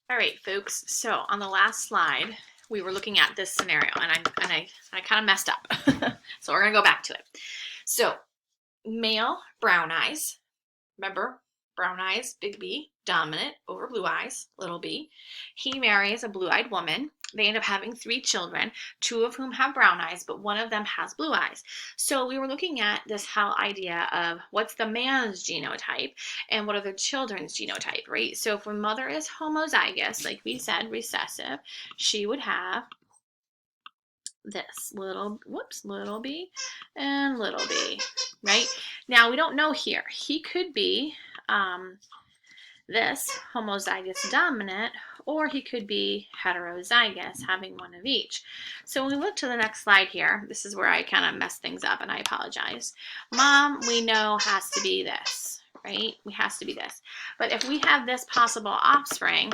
All right, folks. So on the last slide, we were looking at this scenario, and I kind of messed up. So we're gonna go back to it. So male, brown eyes. Remember, brown eyes, big B, dominant over blue eyes, little b. He marries a blue-eyed woman. They end up having 3 children, 2 of whom have brown eyes, but one of them has blue eyes. So we were looking at this whole idea of what's the man's genotype and what are the children's genotype, right? So if a mother is homozygous, like we said, recessive, she would have this little b and little b, right? Now we don't know here. He could be this homozygous dominant, or he could be heterozygous, having one of each. So when we look to the next slide here, this is where I kind of messed things up, and I apologize. Mom, we know, has to be this, right? We has to be this. But if we have this possible offspring,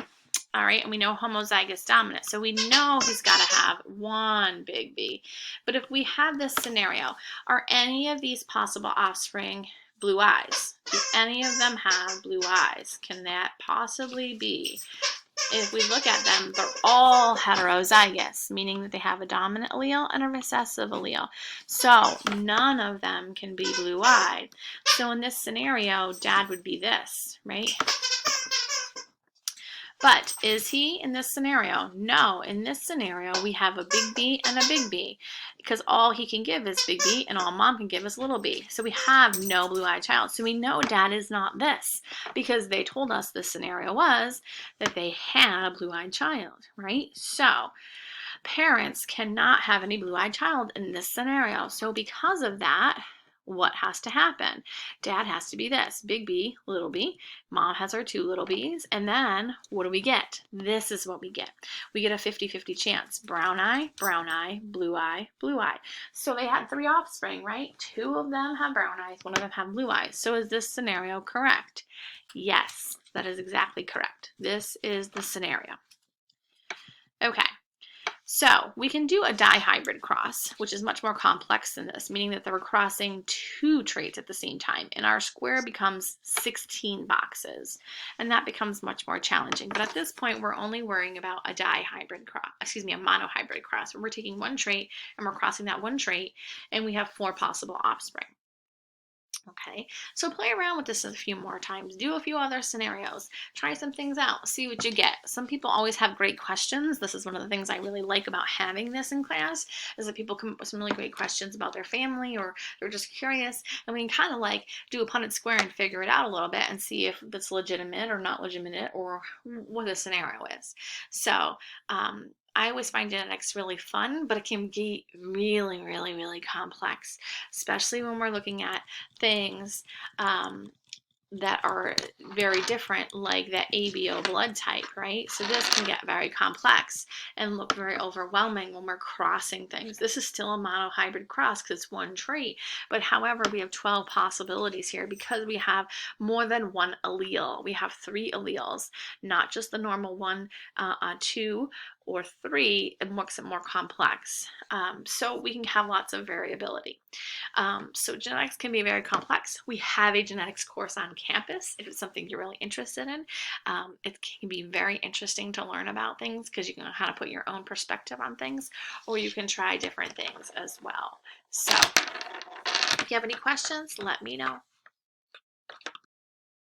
all right, and we know homozygous dominant, so we know he's got to have one big B. But if we have this scenario, are any of these possible offspring blue eyes? Do any of them have blue eyes? Can that possibly be? If we look at them, they're all heterozygous, meaning that they have a dominant allele and a recessive allele. So none of them can be blue-eyed. So in this scenario, Dad would be this, right? But is he in this scenario? No, in this scenario, we have a big B and a big B, because all he can give is big B and all Mom can give is little b. So we have no blue-eyed child. So we know Dad is not this, because they told us the scenario was that they had a blue-eyed child, right? So parents cannot have any blue-eyed child in this scenario. So because of that, what has to happen? Dad has to be this, big B, little b. Mom has her 2 little b's. And then what do we get? This is what we get. We get a 50-50 chance. Brown eye, blue eye, blue eye. So they had 3 offspring, right? 2 of them have brown eyes, 1 of them have blue eyes. So is this scenario correct? Yes, that is exactly correct. This is the scenario. Okay. So we can do a dihybrid cross, which is much more complex than this, meaning that they were crossing 2 traits at the same time, and our square becomes 16 boxes, and that becomes much more challenging. But at this point, we're only worrying about a dihybrid cross, a monohybrid cross, where we're taking 1 trait and we're crossing that 1 trait, and we have 4 possible offspring. Okay, so play around with this a few more times. Do a few other scenarios. Try some things out. See what you get. Some people always have great questions. This is one of the things I really like about having this in class, is that people come up with some really great questions about their family, or they're just curious, and we can kind of like do a Punnett square and figure it out a little bit and see if it's legitimate or not legitimate, or what the scenario is. So I always find genetics really fun, but it can get really, really, really complex, especially when we're looking at things that are very different, like that ABO blood type, right? So this can get very complex and look very overwhelming when we're crossing things. This is still a monohybrid cross because it's 1 trait, but however, we have 12 possibilities here because we have more than 1 allele. We have 3 alleles, not just the normal 1, 2, or 3. It makes it more complex. So we can have lots of variability. So genetics can be very complex. We have a genetics course on campus if it's something you're really interested in. It can be very interesting to learn about things because you can kind of put your own perspective on things, or you can try different things as well. So if you have any questions, let me know.